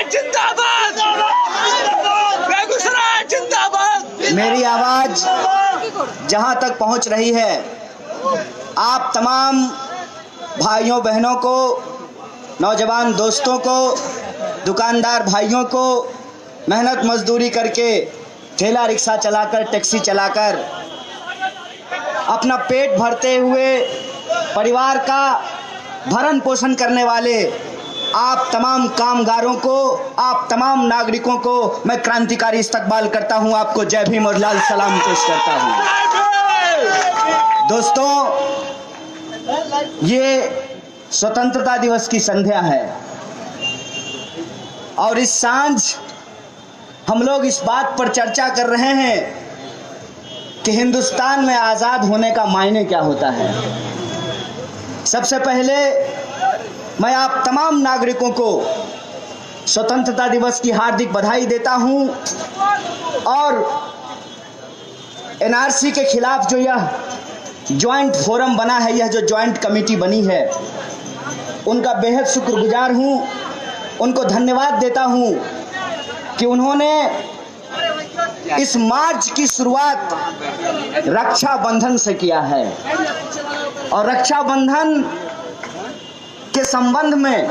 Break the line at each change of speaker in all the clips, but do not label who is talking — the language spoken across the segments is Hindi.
बेगूसराय जिंदाबाद, बेगूसराय जिंदाबाद।
मेरी आवाज जहां तक पहुंच रही है, आप तमाम भाइयों बहनों को, नौजवान दोस्तों को, दुकानदार भाइयों को, मेहनत मजदूरी करके ठेला रिक्शा चलाकर, टैक्सी चलाकर अपना पेट भरते हुए परिवार का भरण पोषण करने वाले आप तमाम कामगारों को, आप तमाम नागरिकों को मैं क्रांतिकारी इस्तकबाल करता हूं। आपको जय भीम और लाल सलाम पेश करता हूं। दोस्तों, ये स्वतंत्रता दिवस की संध्या है और इस सांझ हम लोग इस बात पर चर्चा कर रहे हैं कि हिंदुस्तान में आज़ाद होने का मायने क्या होता है। सबसे पहले मैं आप तमाम नागरिकों को स्वतंत्रता दिवस की हार्दिक बधाई देता हूं और एनआरसी के खिलाफ जो यह जॉइंट फोरम बना है, यह जो जॉइंट कमेटी बनी है, उनका बेहद शुक्रगुजार हूं। उनको धन्यवाद देता हूं कि उन्होंने इस मार्च की शुरुआत रक्षाबंधन से किया है और रक्षाबंधन के संबंध में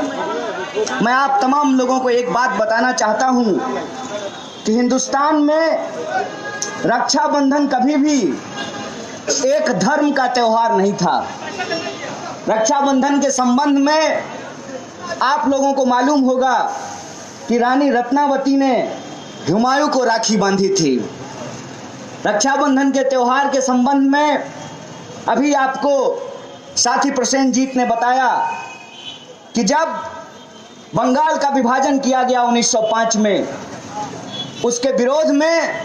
मैं आप तमाम लोगों को एक बात बताना चाहता हूं कि हिंदुस्तान में रक्षाबंधन कभी भी एक धर्म का त्योहार नहीं था। रक्षाबंधन के संबंध में आप लोगों को मालूम होगा कि रानी रत्नावती ने हुमायूं को राखी बांधी थी। रक्षाबंधन के त्योहार के संबंध में अभी आपको साथी प्रसेनजीत ने बताया कि जब बंगाल का विभाजन किया गया 1905 में, उसके विरोध में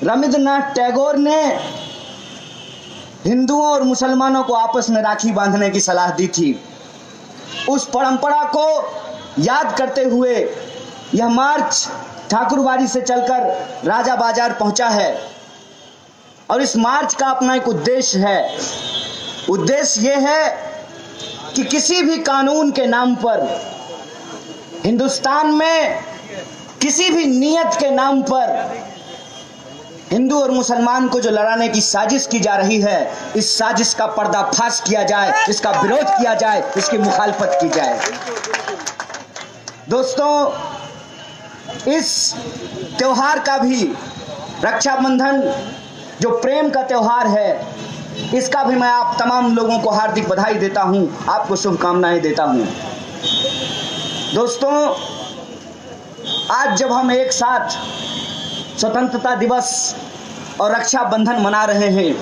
रविंद्रनाथ टैगोर ने हिंदुओं और मुसलमानों को आपस में राखी बांधने की सलाह दी थी। उस परंपरा को याद करते हुए यह मार्च ठाकुरबाड़ी से चलकर राजा बाजार पहुंचा है और इस मार्च का अपना एक उद्देश्य है। उद्देश्य यह है कि किसी भी कानून के नाम पर, हिंदुस्तान में किसी भी नियत के नाम पर हिंदू और मुसलमान को जो लड़ाने की साजिश की जा रही है, इस साजिश का पर्दाफाश किया जाए, इसका विरोध किया जाए, इसकी मुखालफत की जाए। दोस्तों, इस त्योहार का भी, रक्षाबंधन जो प्रेम का त्योहार है, इसका भी मैं आप तमाम लोगों को हार्दिक बधाई देता हूं, आपको शुभकामनाएं देता हूं। दोस्तों, आज जब हम एक साथ स्वतंत्रता दिवस और रक्षाबंधन मना रहे हैं,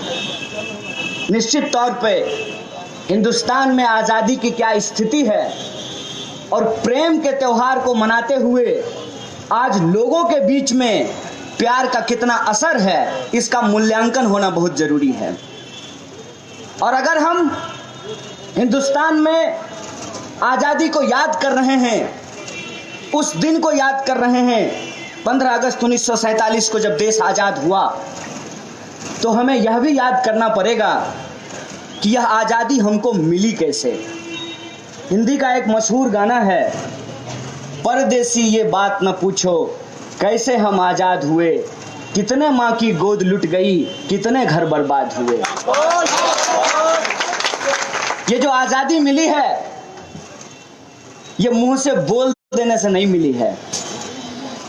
निश्चित तौर पे हिंदुस्तान में आज़ादी की क्या स्थिति है और प्रेम के त्योहार को मनाते हुए आज लोगों के बीच में प्यार का कितना असर है, इसका मूल्यांकन होना बहुत जरूरी है। और अगर हम हिंदुस्तान में आज़ादी को याद कर रहे हैं, उस दिन को याद कर रहे हैं 15 अगस्त 1947 को जब देश आज़ाद हुआ, तो हमें यह भी याद करना पड़ेगा कि यह आज़ादी हमको मिली कैसे। हिंदी का एक मशहूर गाना है, परदेसी ये बात न पूछो कैसे हम आज़ाद हुए, कितने माँ की गोद लुट गई, कितने घर बर्बाद हुए। ये जो आज़ादी मिली है, ये मुंह से बोल देने से नहीं मिली है।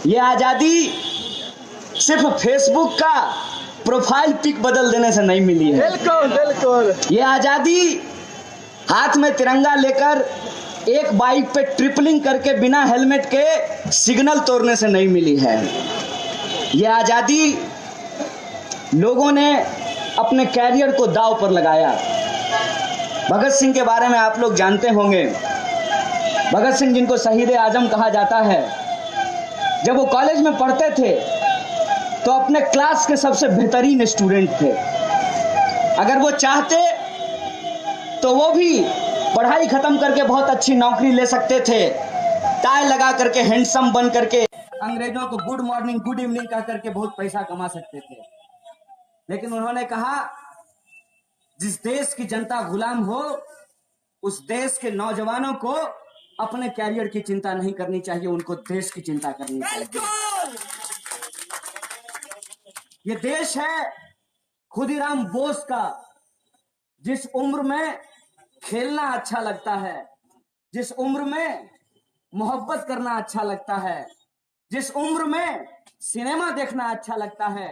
ये आज़ादी सिर्फ फेसबुक का प्रोफाइल पिक बदल देने से नहीं मिली है।
बिल्कुल।
ये आज़ादी हाथ में तिरंगा लेकर एक बाइक पे ट्रिपलिंग करके बिना हेलमेट के सिग्नल तोड़ने से नहीं मिली है। ये आज़ादी लोगों ने अपने कैरियर को दांव पर लगाया। भगत सिंह के बारे में आप लोग जानते होंगे। भगत सिंह, जिनको शहीद आजम कहा जाता है, जब वो कॉलेज में पढ़ते थे तो अपने क्लास के सबसे बेहतरीन स्टूडेंट थे। अगर वो चाहते तो वो भी पढ़ाई खत्म करके बहुत अच्छी नौकरी ले सकते थे, टाई लगा करके, हैंडसम बन करके, अंग्रेजों को गुड मॉर्निंग गुड इवनिंग कह करके बहुत पैसा कमा सकते थे। लेकिन उन्होंने कहा, जिस देश की जनता गुलाम हो, उस देश के नौजवानों को अपने कैरियर की चिंता नहीं करनी चाहिए, उनको देश की चिंता करनी चाहिए। ये देश है खुदीराम बोस का। जिस उम्र में खेलना अच्छा लगता है, जिस उम्र में मोहब्बत करना अच्छा लगता है, जिस उम्र में सिनेमा देखना अच्छा लगता है,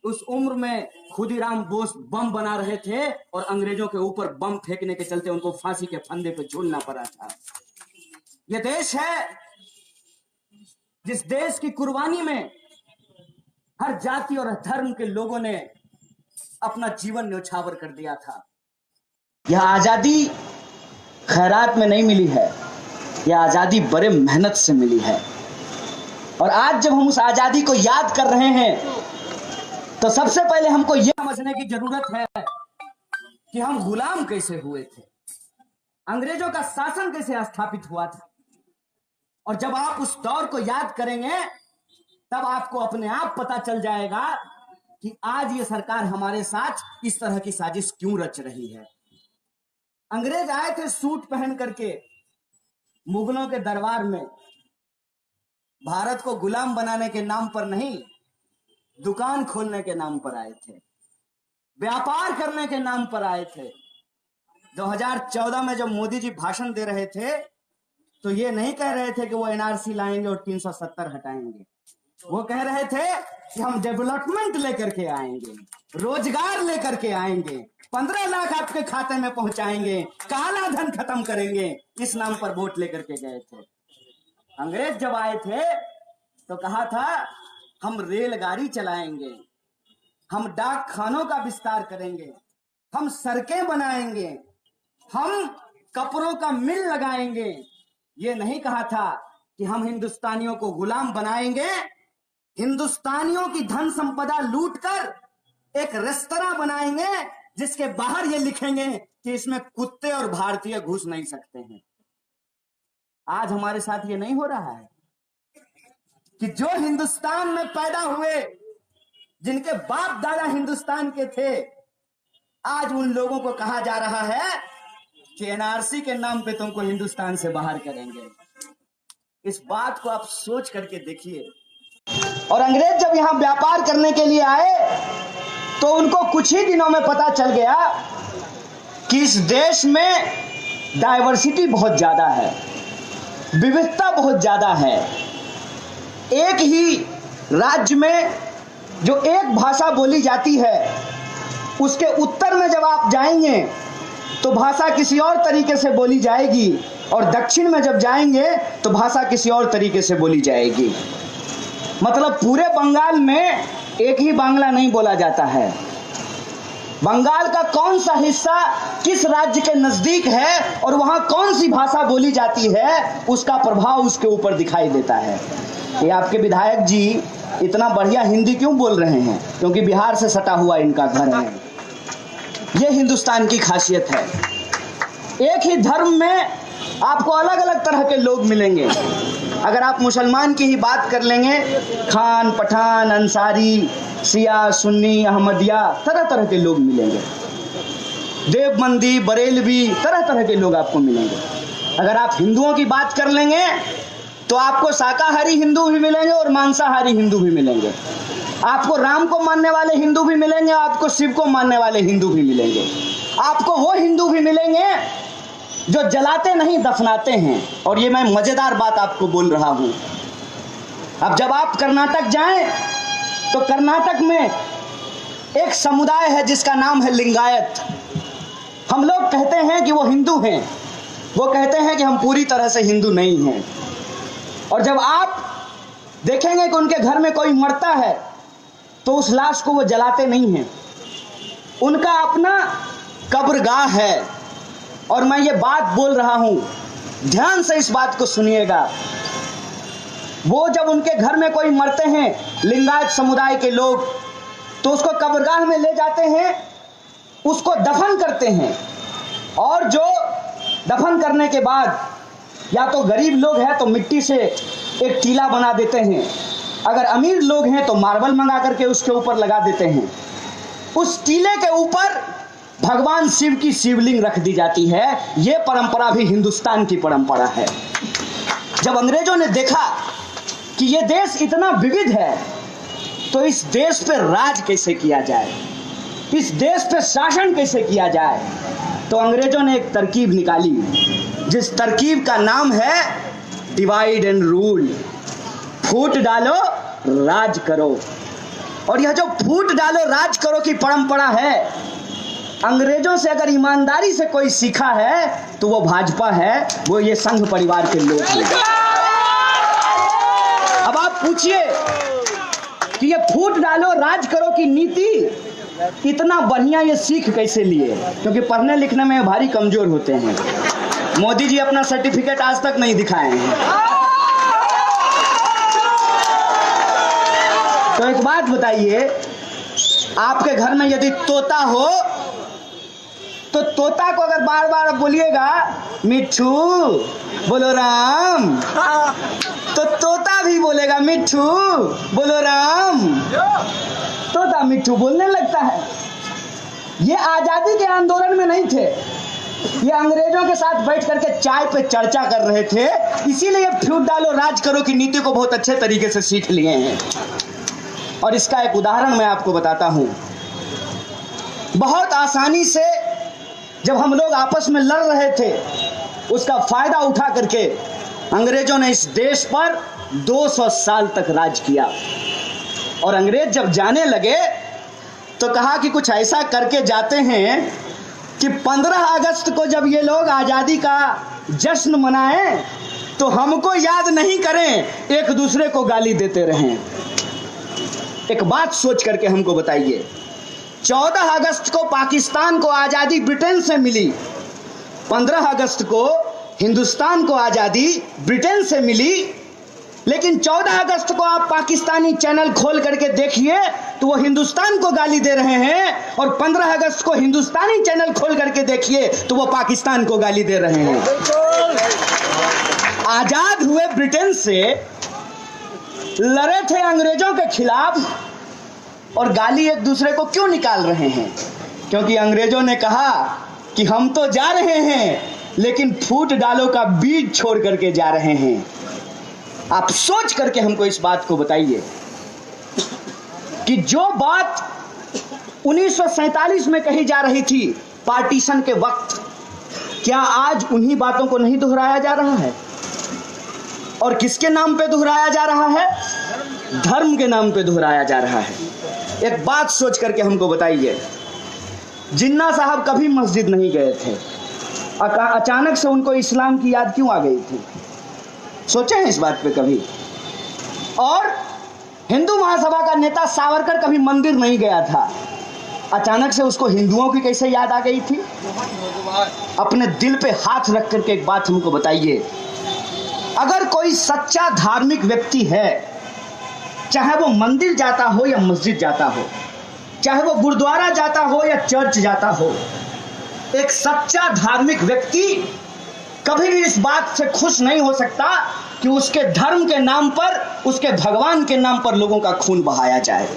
उस उम्र में खुदीराम बोस बम बना रहे थे और अंग्रेजों के ऊपर बम फेंकने के चलते उनको फांसी के फंदे पे झूलना पड़ा था। यह देश है जिस देश की कुर्बानी में हर जाति और धर्म के लोगों ने अपना जीवन न्यौछावर कर दिया था। यह आजादी खैरात में नहीं मिली है, यह आजादी बड़े मेहनत से मिली है। और आज जब हम उस आजादी को याद कर रहे हैं तो सबसे पहले हमको यह समझने की जरूरत है कि हम गुलाम कैसे हुए थे, अंग्रेजों का शासन कैसे स्थापित हुआ था। और जब आप उस दौर को याद करेंगे तब आपको अपने आप पता चल जाएगा कि आज ये सरकार हमारे साथ इस तरह की साजिश क्यों रच रही है। अंग्रेज आए थे सूट पहन करके मुगलों के दरबार में, भारत को गुलाम बनाने के नाम पर नहीं, दुकान खोलने के नाम पर आए थे, व्यापार करने के नाम पर आए थे। 2014 में जब मोदी जी भाषण दे रहे थे तो ये नहीं कह रहे थे कि वो एनआरसी लाएंगे और 370 हटाएंगे। वो कह रहे थे कि हम डेवलपमेंट लेकर के आएंगे, रोजगार लेकर के आएंगे, 15 लाख आपके खाते में पहुंचाएंगे, काला धन खत्म करेंगे। इस नाम पर वोट लेकर के गए थे। अंग्रेज जब आए थे तो कहा था हम रेलगाड़ी चलाएंगे, हम डाक खानों का विस्तार करेंगे, हम सड़कें बनाएंगे, हम कपड़ों का मिल लगाएंगे। ये नहीं कहा था कि हम हिंदुस्तानियों को गुलाम बनाएंगे, हिंदुस्तानियों की धन संपदा लूटकर एक रेस्तरां बनाएंगे जिसके बाहर ये लिखेंगे कि इसमें कुत्ते और भारतीय घुस नहीं सकते हैं। आज हमारे साथ ये नहीं हो रहा है कि जो हिंदुस्तान में पैदा हुए, जिनके बाप दादा हिंदुस्तान के थे, आज उन लोगों को कहा जा रहा है कि एनआरसी के नाम पे तुमको हिंदुस्तान से बाहर करेंगे। इस बात को आप सोच करके देखिए। और अंग्रेज जब यहां व्यापार करने के लिए आए तो उनको कुछ ही दिनों में पता चल गया कि इस देश में डाइवर्सिटी बहुत ज्यादा है, विविधता बहुत ज्यादा है। एक ही राज्य में जो एक भाषा बोली जाती है, उसके उत्तर में जब आप जाएंगे तो भाषा किसी और तरीके से बोली जाएगी, और दक्षिण में जब जाएंगे तो भाषा किसी और तरीके से बोली जाएगी। मतलब पूरे बंगाल में एक ही बांग्ला नहीं बोला जाता है। बंगाल का कौन सा हिस्सा किस राज्य के नजदीक है और वहां कौन सी भाषा बोली जाती है, उसका प्रभाव उसके ऊपर दिखाई देता है। ये आपके विधायक जी इतना बढ़िया हिंदी क्यों बोल रहे हैं? क्योंकि बिहार से सटा हुआ इनका घर है। ये हिंदुस्तान की खासियत है। एक ही धर्म में आपको अलग अलग तरह के लोग मिलेंगे। अगर आप मुसलमान की ही बात कर लेंगे, खान, पठान, अंसारी, शिया, सुन्नी, अहमदिया, तरह तरह के लोग मिलेंगे। देवबंदी, बरेलवी, तरह तरह के लोग आपको मिलेंगे। अगर आप हिंदुओं की बात कर लेंगे तो आपको शाकाहारी हिंदू भी मिलेंगे और मांसाहारी हिंदू भी मिलेंगे। आपको राम को मानने वाले हिंदू भी मिलेंगे, आपको शिव को मानने वाले हिंदू भी मिलेंगे। आपको वो हिंदू भी मिलेंगे जो जलाते नहीं दफनाते हैं। और ये मैं मजेदार बात आपको बोल रहा हूं। अब जब आप कर्नाटक जाएं तो कर्नाटक में एक समुदाय है जिसका नाम है लिंगायत। हम लोग कहते हैं कि वो हिंदू हैं, वो कहते हैं कि हम पूरी तरह से हिंदू नहीं हैं। और जब आप देखेंगे कि उनके घर में कोई मरता है तो उस लाश को वो जलाते नहीं हैं, उनका अपना कब्रगाह है। और मैं ये बात बोल रहा हूं, ध्यान से इस बात को सुनिएगा। वो जब उनके घर में कोई मरते हैं लिंगायत समुदाय के लोग, तो उसको कब्रगाह में ले जाते हैं, उसको दफन करते हैं। और जो दफन करने के बाद या तो गरीब लोग हैं तो मिट्टी से एक टीला बना देते हैं, अगर अमीर लोग हैं तो मार्बल मंगा करके उसके ऊपर लगा देते हैं। उस टीले के ऊपर भगवान शिव की शिवलिंग रख दी जाती है। ये परंपरा भी हिंदुस्तान की परंपरा है। जब अंग्रेजों ने देखा कि ये देश इतना विविध है तो इस देश पे राज कैसे किया जाए, इस देश पे शासन कैसे किया जाए, तो अंग्रेजों ने एक तरकीब निकाली, जिस तरकीब का नाम है डिवाइड एंड रूल। फूट डालो राज करो। और यह जो फूट डालो राज करो की परंपरा है, अंग्रेजों से अगर ईमानदारी से कोई सीखा है तो वो भाजपा है, वो ये संघ परिवार के लोग हैं। अब आप पूछिए कि ये फूट डालो राज करो की नीति इतना बढ़िया ये सीख कैसे लिए, क्योंकि पढ़ने लिखने में भारी कमजोर होते हैं। मोदी जी अपना सर्टिफिकेट आज तक नहीं दिखाए हैं। तो एक बात बताइए, आपके घर में यदि तोता हो तो तोता को अगर बार बार बोलिएगा मिट्ठू बोलो राम, तो तोता भी बोलेगा मिट्ठू बोलो राम। तोता मिट्ठू बोलने लगता है। ये आजादी के आंदोलन में नहीं थे, ये अंग्रेजों के साथ बैठ करके चाय पे चर्चा कर रहे थे, इसीलिए फूट डालो राज करो की नीति को बहुत अच्छे तरीके से सीख लिए हैं। और इसका एक उदाहरण मैं आपको बताता हूं। बहुत आसानी से जब हम लोग आपस में लड़ रहे थे, उसका फायदा उठा करके अंग्रेजों ने इस देश पर 200 साल तक राज किया। और अंग्रेज जब जाने लगे तो कहा कि कुछ ऐसा करके जाते हैं कि 15 अगस्त को जब ये लोग आज़ादी का जश्न मनाएं तो हमको याद नहीं करें, एक दूसरे को गाली देते रहें। एक बात सोच करके हमको बताइए, 14 अगस्त को पाकिस्तान को आज़ादी ब्रिटेन से मिली, 15 अगस्त को हिंदुस्तान को आज़ादी ब्रिटेन से मिली, लेकिन 14 अगस्त को आप पाकिस्तानी चैनल खोल करके देखिए तो वो हिंदुस्तान को गाली दे रहे हैं, और 15 अगस्त को हिंदुस्तानी चैनल खोल करके देखिए तो वो पाकिस्तान को गाली दे रहे हैं। आज़ाद हुए ब्रिटेन से, लड़े थे अंग्रेजों के खिलाफ, और गाली एक दूसरे को क्यों निकाल रहे हैं? क्योंकि अंग्रेजों ने कहा कि हम तो जा रहे हैं लेकिन फूट डालो का बीज छोड़ करके जा रहे हैं। आप सोच करके हमको इस बात को बताइए कि जो बात 1947 में कही जा रही थी पार्टीशन के वक्त, क्या आज उन्हीं बातों को नहीं दोहराया जा रहा है? और किसके नाम पे दोहराया जा रहा है? धर्म के नाम पे दोहराया जा रहा है। एक बात सोच करके हमको बताइए, जिन्ना साहब कभी मस्जिद नहीं गए थे, अचानक से उनको इस्लाम की याद क्यों आ गई थी? सोचे हैं इस बात पे कभी? और हिंदू महासभा का नेता सावरकर कभी मंदिर नहीं गया था, अचानक से उसको हिंदुओं की कैसे याद आ गई थी? अपने दिल पे हाथ रख करके एक बात हमको बताइए, अगर कोई सच्चा धार्मिक व्यक्ति है, चाहे वो मंदिर जाता हो या मस्जिद जाता हो, चाहे वो गुरुद्वारा जाता हो या चर्च जाता हो, एक सच्चा धार्मिक व्यक्ति कभी भी इस बात से खुश नहीं हो सकता कि उसके धर्म के नाम पर, उसके भगवान के नाम पर लोगों का खून बहाया जाए।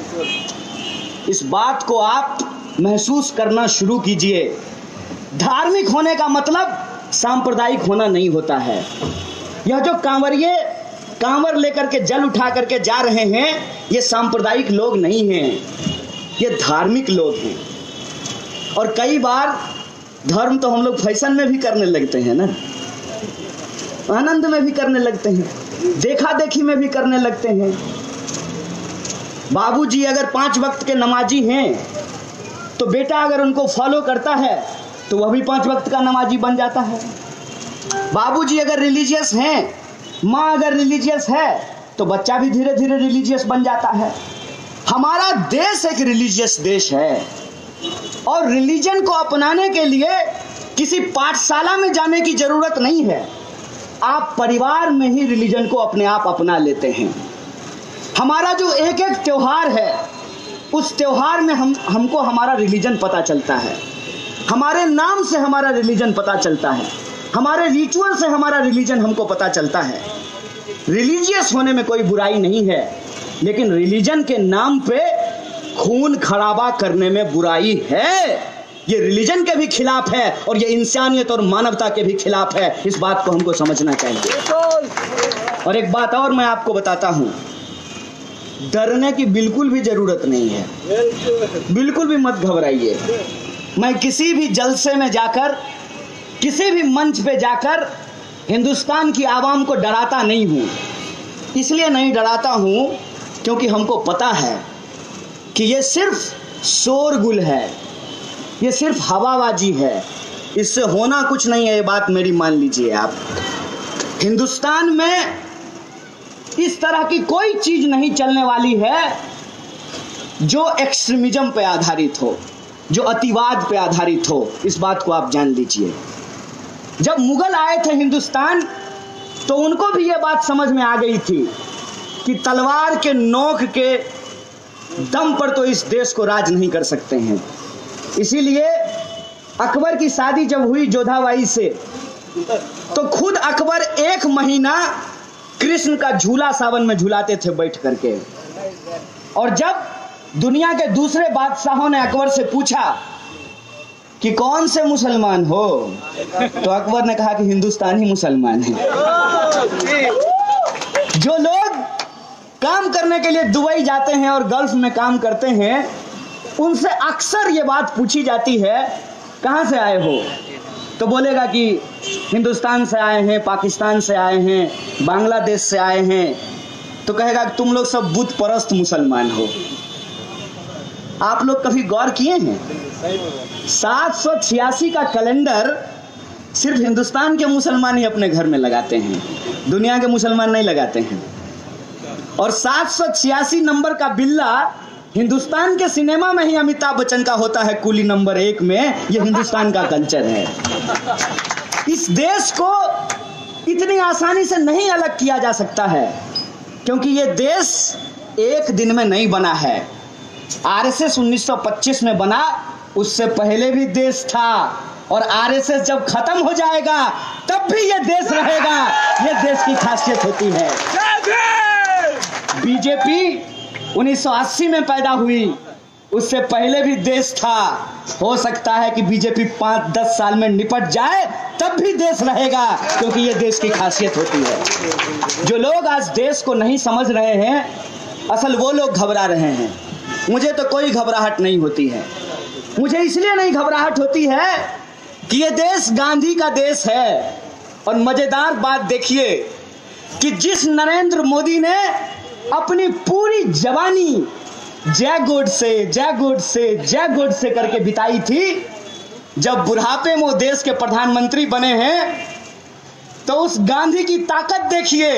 इस बात को आप महसूस करना शुरू कीजिए। धार्मिक होने का मतलब सांप्रदायिक होना नहीं होता है। यह जो कांवरिये कांवर लेकर के जल उठा करके जा रहे हैं, ये सांप्रदायिक लोग नहीं हैं, ये धार्मिक लोग हैं। और कई बार धर्म तो हम लोग फैशन में भी करने लगते हैं ना, आनंद में भी करने लगते हैं, देखा देखी में भी करने लगते हैं। बाबूजी अगर 5 वक्त के नमाजी हैं तो बेटा अगर उनको फॉलो करता है तो वह भी 5 वक्त का नमाजी बन जाता है। बाबूजी अगर रिलीजियस हैं, माँ अगर रिलीजियस है तो बच्चा भी धीरे धीरे रिलीजियस बन जाता है। हमारा देश एक रिलीजियस देश है, और रिलीजन को अपनाने के लिए किसी पाठशाला में जाने की जरूरत नहीं है। आप परिवार में ही रिलीजन को अपने आप अपना लेते हैं। हमारा जो एक एक त्योहार है, उस त्योहार में हमको हमारा रिलीजन पता चलता है, हमारे नाम से हमारा रिलीजन पता चलता है, हमारे रिचुअल से हमारा रिलीजन हमको पता चलता है। रिलीजियस होने में कोई बुराई नहीं है, लेकिन रिलीजन के नाम पे खून खराबा करने में बुराई है। ये रिलीजन के भी खिलाफ है और ये इंसानियत और मानवता के भी खिलाफ है। इस बात को हमको समझना चाहिए। और एक बात और मैं आपको बताता हूं, डरने की बिल्कुल भी जरूरत नहीं है, बिल्कुल भी मत घबराइए। मैं किसी भी जलसे में जाकर, किसी भी मंच पे जाकर हिंदुस्तान की आवाम को डराता नहीं हूं। इसलिए नहीं डराता हूं क्योंकि हमको पता है कि ये सिर्फ शोरगुल है, ये सिर्फ हवाबाजी है, इससे होना कुछ नहीं है। ये बात मेरी मान लीजिए आप। हिंदुस्तान में इस तरह की कोई चीज नहीं चलने वाली है जो एक्सट्रीमिज्म पे आधारित हो, जो अतिवाद पे आधारित हो। इस बात को आप जान लीजिए। जब मुगल आए थे हिंदुस्तान तो उनको भी ये बात समझ में आ गई थी कि तलवार के नोक के दम पर तो इस देश को राज नहीं कर सकते हैं। इसीलिए अकबर की शादी जब हुई जोधाबाई से, तो खुद अकबर 1 महीना कृष्ण का झूला सावन में झूलाते थे बैठ करके। और जब दुनिया के दूसरे बादशाहों ने अकबर से पूछा कि कौन से मुसलमान हो, तो अकबर ने कहा कि हिंदुस्तानी मुसलमान है। जो लोग काम करने के लिए दुबई जाते हैं और गल्फ में काम करते हैं, उनसे अक्सर ये बात पूछी जाती है कहाँ से आए हो, तो बोलेगा कि हिंदुस्तान से आए हैं, पाकिस्तान से आए हैं, बांग्लादेश से आए हैं। तो कहेगा कि तुम लोग सब बुत परस्त मुसलमान हो। आप लोग कभी गौर किए हैं 786 का कैलेंडर सिर्फ हिंदुस्तान के मुसलमान ही अपने घर में लगाते हैं, दुनिया के मुसलमान नहीं लगाते हैं। और 786 नंबर का बिल्ला हिंदुस्तान के सिनेमा में ही अमिताभ बच्चन का होता है कुली नंबर 1 में। ये हिंदुस्तान का कल्चर है। इस देश को इतनी आसानी से नहीं अलग किया जा सकता है, क्योंकि ये देश एक दिन में नहीं बना है। आरएसएस 1925 में बना, उससे पहले भी देश था। और आरएसएस जब खत्म हो जाएगा तब भी ये देश रहेगा। ये देश की खासियत होती है। बीजेपी 1980 में पैदा हुई, उससे पहले भी देश था। हो सकता है कि बीजेपी 5-10 साल में निपट जाए, तब भी देश रहेगा, क्योंकि ये देश की खासियत होती है। जो लोग आज देश को नहीं समझ रहे हैं, असल वो लोग घबरा रहे हैं। मुझे तो कोई घबराहट नहीं होती है। मुझे इसलिए नहीं घबराहट होती है कि ये देश गांधी का देश है। और मजेदार बात देखिए कि जिस नरेंद्र मोदी ने अपनी पूरी जवानी जय गोडसे, जय गोडसे, जय गोडसे करके बिताई थी, जब बुढ़ापे में वो देश के प्रधानमंत्री बने हैं, तो उस गांधी की ताकत देखिए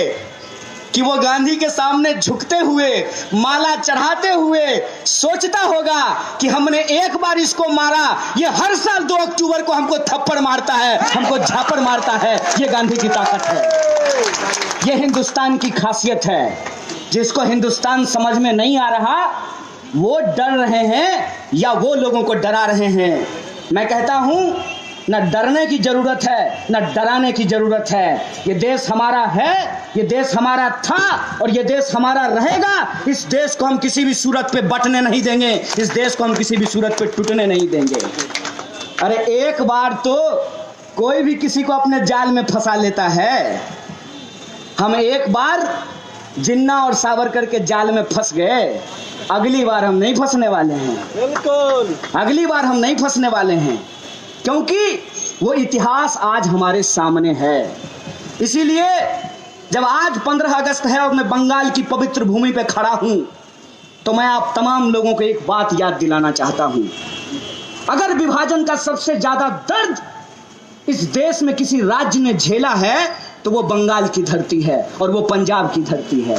कि वो गांधी के सामने झुकते हुए, माला चढ़ाते हुए सोचता होगा कि हमने एक बार इसको मारा, ये हर साल 2 अक्टूबर को हमको थप्पड़ मारता है, हमको झापड़ मारता है। ये गांधी की ताकत है, ये हिंदुस्तान की खासियत है। जिसको हिंदुस्तान समझ में नहीं आ रहा, वो डर रहे हैं या वो लोगों को डरा रहे हैं। मैं कहता हूं, न डरने की जरूरत है, न डराने की जरूरत है। ये देश हमारा है, ये देश हमारा था और ये देश हमारा रहेगा। इस देश को हम किसी भी सूरत पे बंटने नहीं देंगे, इस देश को हम किसी भी सूरत पे टूटने नहीं देंगे। अरे एक बार तो कोई भी किसी को अपने जाल में फंसा लेता है। हम एक बार जिन्ना और सावरकर के जाल में फंस गए, अगली बार हम नहीं फंसने वाले हैं। बिल्कुल, अगली बार हम नहीं फंसने वाले हैं, क्योंकि वो इतिहास आज हमारे सामने है। इसीलिए जब आज 15 अगस्त है और मैं बंगाल की पवित्र भूमि पे खड़ा हूं, तो मैं आप तमाम लोगों को एक बात याद दिलाना चाहता हूं। अगर विभाजन का सबसे ज्यादा दर्द इस देश में किसी राज्य ने झेला है, तो वो बंगाल की धरती है और वो पंजाब की धरती है।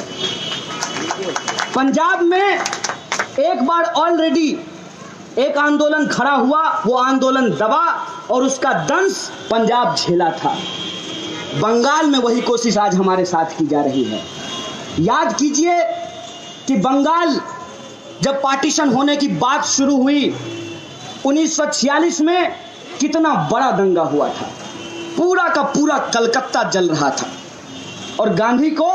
पंजाब में एक बार ऑलरेडी एक आंदोलन खड़ा हुआ, वो आंदोलन दबा और उसका दंश पंजाब झेला था। बंगाल में वही कोशिश आज हमारे साथ की जा रही है। याद कीजिए कि बंगाल जब पार्टीशन होने की बात शुरू हुई 1946 में, कितना बड़ा दंगा हुआ था। पूरा का पूरा कलकत्ता जल रहा था और गांधी को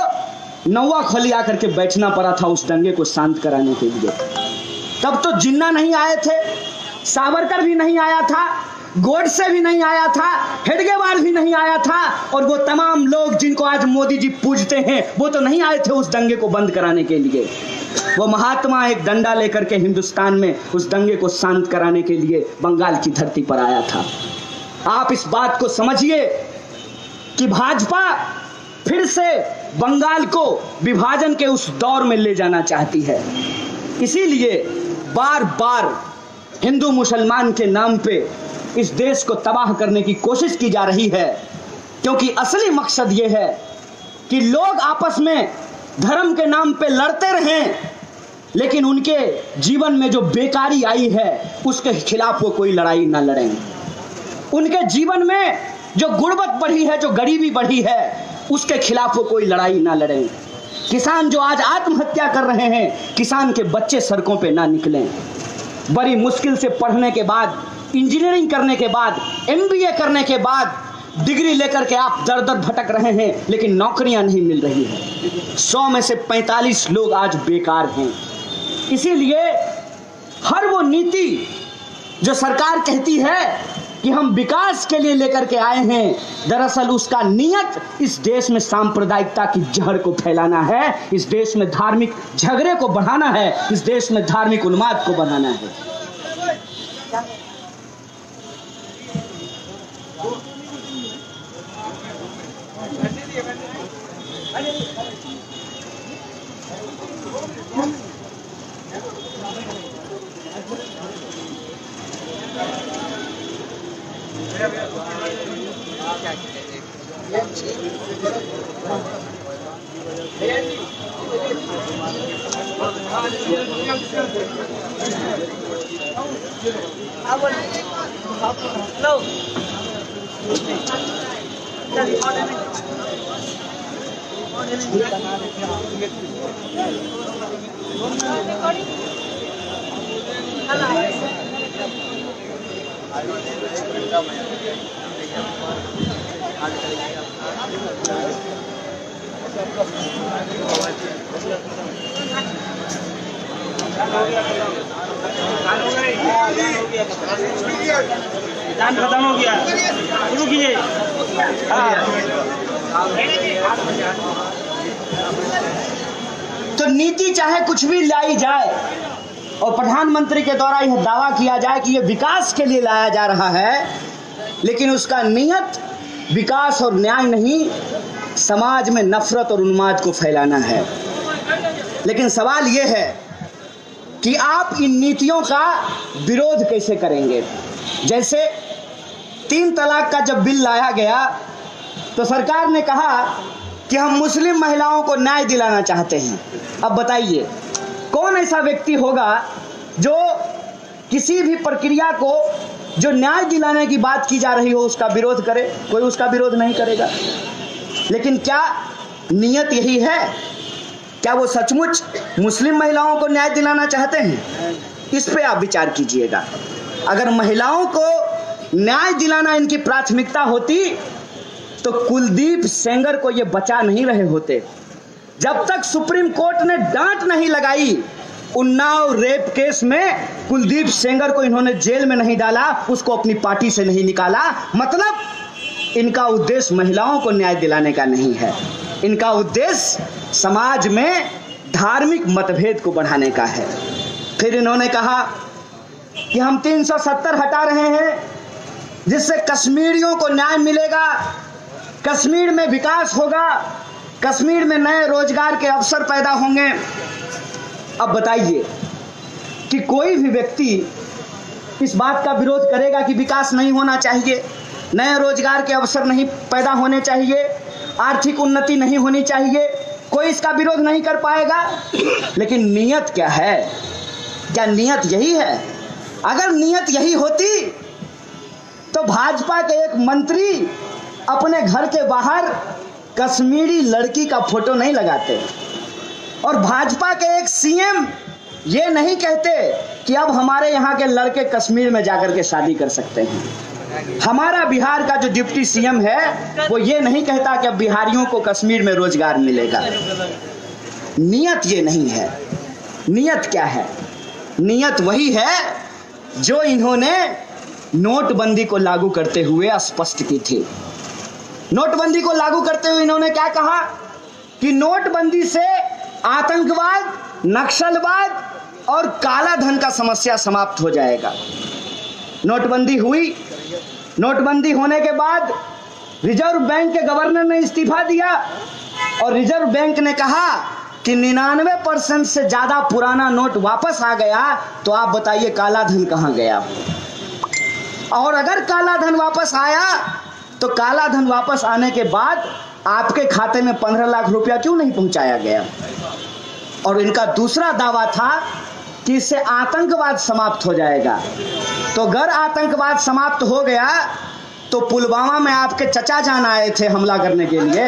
नौवा खली आकर के बैठना पड़ा था उस दंगे को शांत कराने के लिए। तब तो जिन्ना नहीं आए थे, सावरकर भी नहीं आया था, गोडसे भी नहीं आया था, हेडगेवार भी नहीं आया था, और वो तमाम लोग जिनको आज मोदी जी पूजते हैं वो तो नहीं आए थे उस दंगे को बंद कराने के लिए। वो महात्मा एक डंडा लेकर के हिंदुस्तान में उस दंगे को शांत कराने के लिए बंगाल की धरती पर आया था। आप इस बात को समझिए कि भाजपा फिर से बंगाल को विभाजन के उस दौर में ले जाना चाहती है। इसीलिए बार बार हिंदू मुसलमान के नाम पे इस देश को तबाह करने की कोशिश की जा रही है, क्योंकि असली मकसद ये है कि लोग आपस में धर्म के नाम पे लड़ते रहें, लेकिन उनके जीवन में जो बेकारी आई है उसके खिलाफ वो कोई लड़ाई ना लड़ें। उनके जीवन में जो गुर्बत बढ़ी है, जो गरीबी बढ़ी है, उसके खिलाफ वो कोई लड़ाई ना लड़ें। किसान जो आज आत्महत्या कर रहे हैं, किसान के बच्चे सड़कों पे ना निकलें। बड़ी मुश्किल से पढ़ने के बाद, इंजीनियरिंग करने के बाद, MBA करने के बाद डिग्री लेकर के आप दर दर भटक रहे हैं, लेकिन नौकरियां नहीं मिल रही हैं। 100 में से 45 लोग आज बेकार हैं। इसीलिए हर वो नीति जो सरकार कहती है कि हम विकास के लिए लेकर के आए हैं, दरअसल उसका नियत इस देश में सांप्रदायिकता की जहर को फैलाना है, इस देश में धार्मिक झगड़े को बढ़ाना है, इस देश में धार्मिक उन्माद को बढ़ाना है।
खत्म हो गया, शुरू कीजिए।
तो नीति चाहे कुछ भी लाई जाए और प्रधानमंत्री के द्वारा यह दावा किया जाए कि यह विकास के लिए लाया जा रहा है, लेकिन उसका नियत विकास और न्याय नहीं, समाज में नफरत और उन्माद को फैलाना है। लेकिन सवाल यह है कि आप इन नीतियों का विरोध कैसे करेंगे। जैसे 3 तलाक का जब बिल लाया गया तो सरकार ने कहा कि हम मुस्लिम महिलाओं को न्याय दिलाना चाहते हैं। अब बताइए कौन ऐसा व्यक्ति होगा जो किसी भी प्रक्रिया को जो न्याय दिलाने की बात की जा रही हो उसका विरोध करे? कोई उसका विरोध नहीं करेगा। लेकिन क्या नियत यही है? क्या वो सचमुच मुस्लिम महिलाओं को न्याय दिलाना चाहते हैं? इस पे आप विचार कीजिएगा। अगर महिलाओं को न्याय दिलाना इनकी प्राथमिकता होती तो कुलदीप सेंगर को ये बचा नहीं रहे होते। जब तक सुप्रीम कोर्ट ने डांट नहीं लगाई उन्नाव रेप केस में, कुलदीप सेंगर को इन्होंने जेल में नहीं डाला, उसको अपनी पार्टी से नहीं निकाला। मतलब इनका उद्देश्य महिलाओं को न्याय दिलाने का नहीं है, इनका उद्देश्य समाज में धार्मिक मतभेद को बढ़ाने का है। फिर इन्होंने कहा कि हम 370 हटा रहे हैं जिससे कश्मीरियों को न्याय मिलेगा, कश्मीर में विकास होगा, कश्मीर में नए रोजगार के अवसर पैदा होंगे। अब बताइए कि कोई भी व्यक्ति इस बात का विरोध करेगा कि विकास नहीं होना चाहिए, नए रोजगार के अवसर नहीं पैदा होने चाहिए, आर्थिक उन्नति नहीं होनी चाहिए? कोई इसका विरोध नहीं कर पाएगा। लेकिन नियत क्या है? क्या नियत यही है? अगर नियत यही होती तो भाजपा के एक मंत्री अपने घर के बाहर कश्मीरी लड़की का फोटो नहीं लगाते, और भाजपा के एक सीएम ये नहीं कहते कि अब हमारे यहाँ के लड़के कश्मीर में जाकर के शादी कर सकते हैं। हमारा बिहार का जो डिप्टी सीएम है वो ये नहीं कहता कि अब बिहारियों को कश्मीर में रोजगार मिलेगा। नियत ये नहीं है। नियत क्या है? नियत वही है जो इन्होंने नोटबंदी को लागू करते हुए स्पष्ट की थी। नोटबंदी को लागू करते हुए इन्होंने क्या कहा कि नोटबंदी से आतंकवाद, नक्सलवाद और काला धन का समस्या समाप्त हो जाएगा। नोटबंदी हुई। नोटबंदी होने के बाद रिजर्व बैंक के गवर्नर ने इस्तीफा दिया और रिजर्व बैंक ने कहा कि 99% से ज्यादा पुराना नोट वापस आ गया, तो आप बताइए काला धन कहां गया। और अगर काला धन वापस आया तो काला धन वापस आने के बाद आपके खाते में 15 लाख रुपया क्यों नहीं पहुंचाया गया। और इनका दूसरा दावा था कि इससे आतंकवाद समाप्त हो जाएगा। तो अगर आतंकवाद समाप्त हो गया तो पुलवामा में आपके चचा जान आए थे हमला करने के लिए,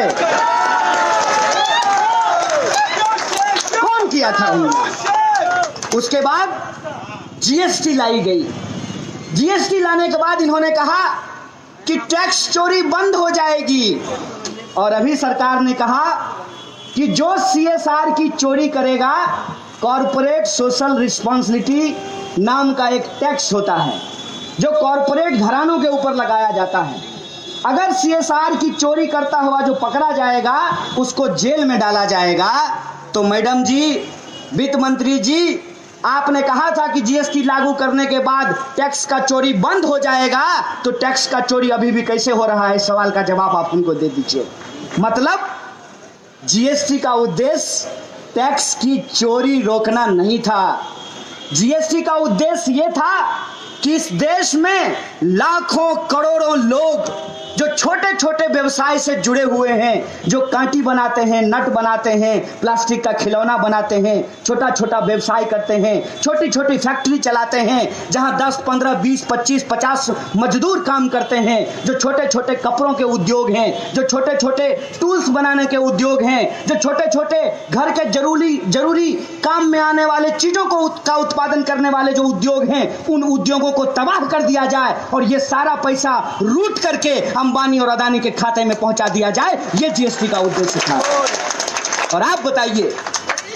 कौन किया था उन्होंने। उसके बाद जीएसटी लाई गई। जीएसटी लाने के बाद इन्होंने कहा कि टैक्स चोरी बंद हो जाएगी। और अभी सरकार ने कहा कि जो सीएसआर की चोरी करेगा, कॉर्पोरेट सोशल रिस्पॉन्सिबिलिटी नाम का एक टैक्स होता है जो कॉर्पोरेट घरानों के ऊपर लगाया जाता है। अगर सीएसआर की चोरी करता हुआ जो पकड़ा जाएगा उसको जेल में डाला जाएगा। तो मैडम जी, वित्त मंत्री जी, आपने कहा था कि जीएसटी लागू करने के बाद टैक्स का चोरी बंद हो जाएगा, तो टैक्स का चोरी अभी भी कैसे हो रहा है, इस सवाल का जवाब आप उनको दे दीजिए। मतलब जीएसटी का उद्देश्य टैक्स की चोरी रोकना नहीं था। जीएसटी का उद्देश्य यह था कि इस देश में लाखों करोड़ों लोग जो छोटे छोटे व्यवसाय से जुड़े हुए हैं, जो कांटी बनाते हैं, नट बनाते हैं, प्लास्टिक का खिलौना बनाते हैं, छोटा छोटा व्यवसाय करते हैं, छोटी छोटी फैक्ट्री चलाते हैं जहां 10, 15, 20, 25, 50 मजदूर काम करते हैं, जो छोटे छोटे कपड़ों के उद्योग हैं, जो छोटे छोटे टूल्स बनाने के उद्योग हैं, जो छोटे छोटे घर के जरूरी काम में आने वाले चीजों का उत्पादन करने वाले जो उद्योग हैं, उन उद्योगों को तबाह कर दिया जाए और ये सारा पैसा लूट करके अंबानी और अदानी के खाते में पहुंचा दिया जाए। ये जीएसटी का उद्देश्य था। और आप बताइए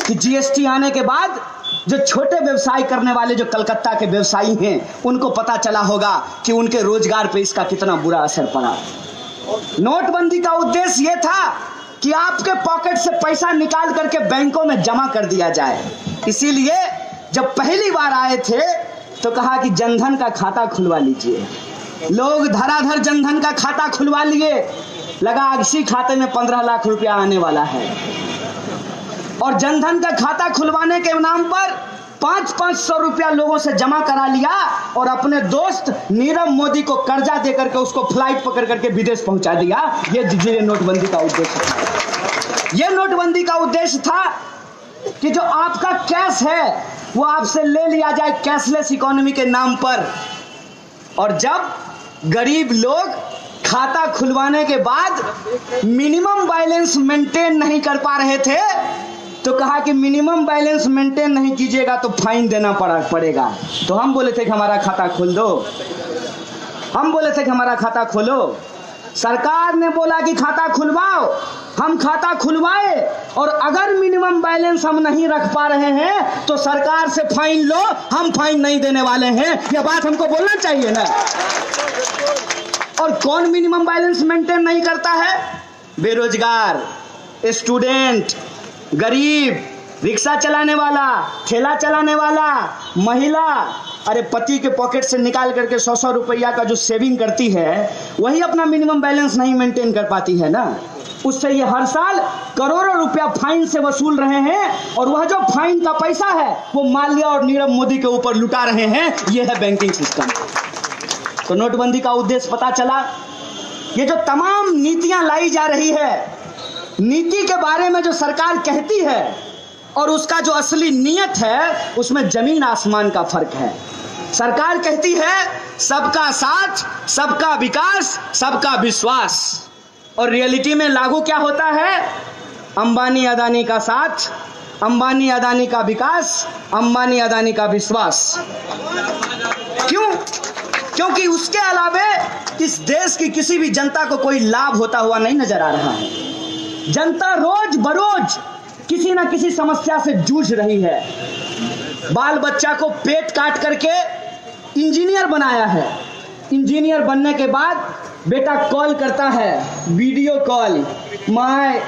कि जीएसटी आने के बाद जो छोटे व्यवसाय करने वाले जो कलकत्ता के व्यवसायी हैं, उनको पता चला होगा कि उनके रोजगार पे इसका कितना बुरा असर पड़ा। नोटबंदी का उद्देश्य यह था कि आपके पॉकेट से पैसा निकाल करके बैंकों में जमा कर दिया जाए। इसीलिए जब पहली बार आए थे तो कहा कि जनधन का खाता खुलवा लीजिए। लोग धड़ाधड़ जनधन का खाता खुलवा लिए। लगा इसी खाते में 15 लाख रुपया आने वाला है। और जनधन का खाता खुलवाने के नाम पर 500-500 रुपया लोगों से जमा करा लिया और अपने दोस्त नीरव मोदी को कर्जा दे करके उसको फ्लाइट पकड़ करके विदेश पहुंचा दिया। ये नोटबंदी का उद्देश्य था। यह नोटबंदी का उद्देश्य था कि जो आपका कैश है वो आपसे ले लिया जाए कैशलेस इकोनॉमी के नाम पर। और जब गरीब लोग खाता खुलवाने के बाद मिनिमम बैलेंस मेंटेन नहीं कर पा रहे थे तो कहा कि मिनिमम बैलेंस मेंटेन नहीं कीजिएगा तो फाइन देना पड़ेगा। तो हम बोले थे कि हमारा खाता खोल दो, हम बोले थे कि हमारा खाता खोलो। सरकार ने बोला कि खाता खुलवाओ, हम खाता खुलवाए और अगर मिनिमम बैलेंस हम नहीं रख पा रहे हैं तो सरकार से फाइन लो, हम फाइन नहीं देने वाले हैं। यह बात हमको बोलना चाहिए ना। और कौन मिनिमम बैलेंस मेंटेन नहीं करता है? बेरोजगार, स्टूडेंट, गरीब, रिक्शा चलाने वाला, ठेला चलाने वाला, महिला। अरे पति के पॉकेट से निकाल करके 100-100 रुपया का जो सेविंग करती है वही अपना मिनिमम बैलेंस नहीं मेंटेन कर पाती है ना। उससे ये हर साल करोड़ों रुपया फाइन से वसूल रहे हैं और वह जो फाइन का पैसा है वो माल्या और नीरव मोदी के ऊपर लुटा रहे हैं। ये है बैंकिंग सिस्टम। तो नोटबंदी का उद्देश्य पता चला। ये जो तमाम नीतियां लाई जा रही है, नीति के बारे में जो सरकार कहती है और उसका जो असली नियत है उसमें जमीन आसमान का फर्क है। सरकार कहती है सबका साथ, सबका विकास, सबका विश्वास, और रियलिटी में लागू क्या होता है? अंबानी अदानी का साथ, अंबानी अदानी का विकास, अंबानी अदानी का विश्वास। क्यों? क्योंकि उसके अलावे इस देश की किसी भी जनता को कोई लाभ होता हुआ नहीं नजर आ रहा है। जनता रोज बरोज किसी ना किसी समस्या से जूझ रही है। बाल बच्चा को पेट काट करके इंजीनियर बनाया है। इंजीनियर बनने के बाद बेटा कॉल करता है, video call, my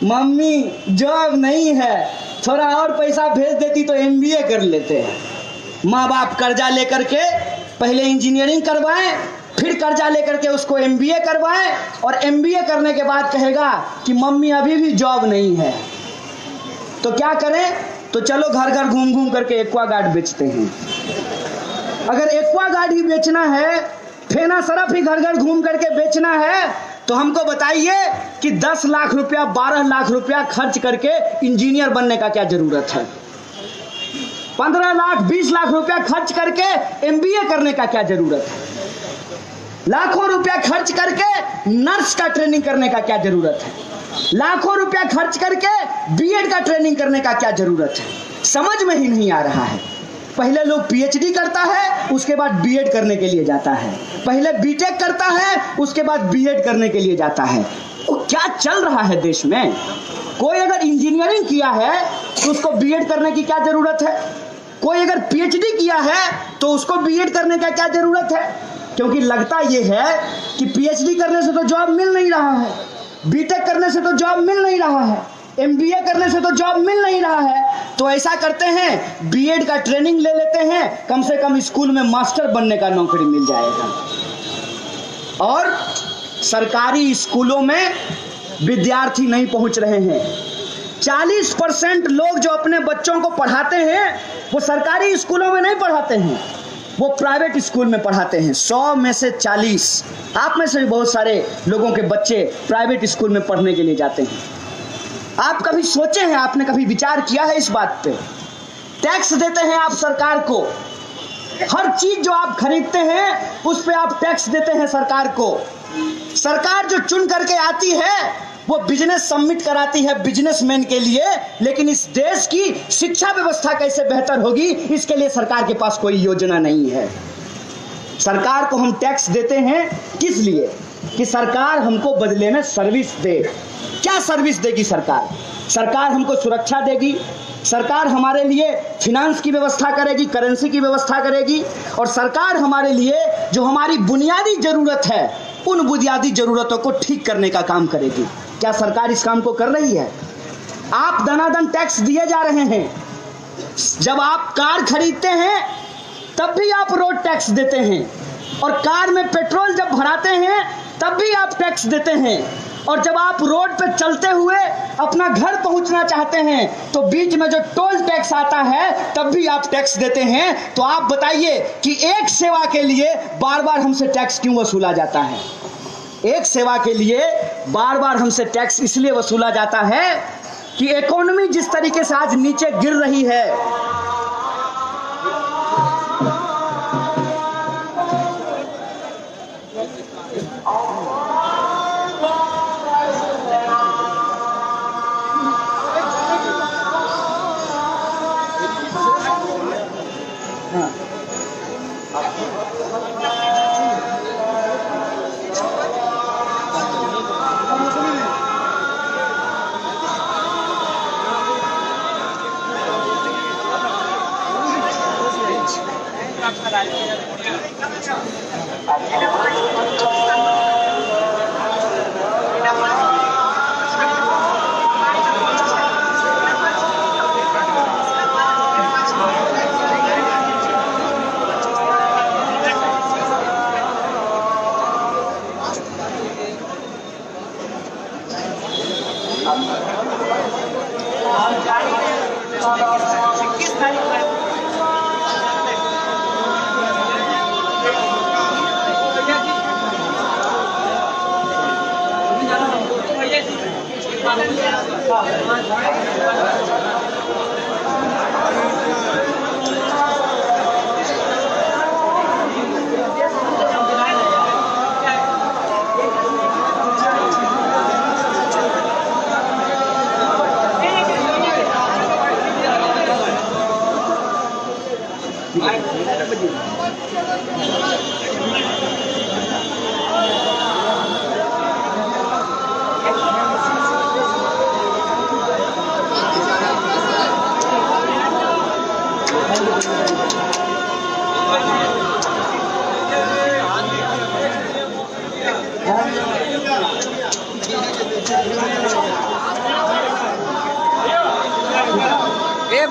mummy job नहीं है, थोड़ा और पैसा भेज देती तो एमबीए कर लेते हैं। माँ बाप कर्जा लेकर के पहले इंजीनियरिंग करवाएं, फिर कर्जा लेकर के उसको एमबीए करवाएं, और एमबीए करने के बाद कहेगा कि मम्मी अभी भी जॉब नहीं है। तो क्या करें? तो चलो घर घर घूम घूम करके एक्वागार्ड बेचते हैं। अगर एक्वागार्ड ही बेचना है, फेना सरफ ही घर घर घूम करके बेचना है, तो हमको बताइए कि 10 लाख रुपया 12 लाख रुपया खर्च करके इंजीनियर बनने का क्या जरूरत है? 15 लाख 20 लाख रुपया खर्च करके एमबीए करने का क्या जरूरत है? लाखों रुपया खर्च करके नर्स का ट्रेनिंग करने का क्या जरूरत है? लाखों रुपया खर्च करके बीएड का ट्रेनिंग करने का क्या जरूरत है? समझ में ही नहीं आ रहा है। पहले लोग पीएचडी करता है, उसके बाद बीएड करने के लिए जाता है, पहले बीटेक करता है, उसके बाद बीएड करने के लिए जाता है। तो क्या चल रहा है देश में? कोई अगर इंजीनियरिंग किया है तो उसको बीएड करने की क्या जरूरत है? कोई अगर पीएचडी किया है तो उसको बीएड करने का क्या जरूरत है? क्योंकि लगता यह है कि पीएचडी करने से तो जॉब मिल नहीं रहा है, बीटेक करने से तो जॉब मिल नहीं रहा है, एमबीए करने से तो जॉब मिल नहीं रहा है। तो ऐसा करते हैं, बीएड का ट्रेनिंग ले लेते हैं, कम से कम स्कूल में मास्टर बनने का नौकरी मिल जाएगा। और सरकारी स्कूलों में विद्यार्थी नहीं पहुंच रहे हैं। 40% लोग जो अपने बच्चों को पढ़ाते हैं वो सरकारी स्कूलों में नहीं पढ़ाते हैं, वो प्राइवेट स्कूल में पढ़ाते हैं। 100 में से 40, आप में से भी बहुत सारे लोगों के बच्चे प्राइवेट स्कूल में पढ़ने के लिए जाते हैं। आप कभी सोचे हैं, आपने कभी विचार किया है इस बात पे? टैक्स देते हैं आप सरकार को, हर चीज जो आप खरीदते हैं उस पे आप टैक्स देते हैं सरकार को। सरकार जो चुन करके आती है वो बिजनेस सबमिट कराती है बिजनेसमैन के लिए, लेकिन इस देश की शिक्षा व्यवस्था कैसे बेहतर होगी इसके लिए सरकार के पास कोई योजना नहीं है। सरकार को हम टैक्स देते हैं किस लिए? कि सरकार हमको बदले में सर्विस दे। क्या सर्विस देगी सरकार? सरकार हमको सुरक्षा देगी, सरकार हमारे लिए फिनांस की व्यवस्था करेगी, करेंसी की व्यवस्था करेगी, और सरकार हमारे लिए जो हमारी बुनियादी जरूरत है उन बुनियादी जरूरतों को ठीक करने का काम करेगी। क्या सरकार इस काम को कर रही है? आप दनादन टैक्स दिए जा रहे हैं। जब आप कार खरीदते हैं तब भी आप रोड टैक्स देते हैं, और कार में पेट्रोल जब भराते हैं तब भी आप टैक्स देते हैं, और जब आप रोड पे चलते हुए अपना घर पहुंचना चाहते हैं तो बीच में जो टोल टैक्स आता है तब भी आप टैक्स देते हैं। तो आप बताइए कि एक सेवा के लिए बार बार हमसे टैक्स क्यों वसूला जाता है? एक सेवा के लिए बार बार हमसे टैक्स इसलिए वसूला जाता है कि इकोनॉमी जिस तरीके से आज नीचे गिर रही है,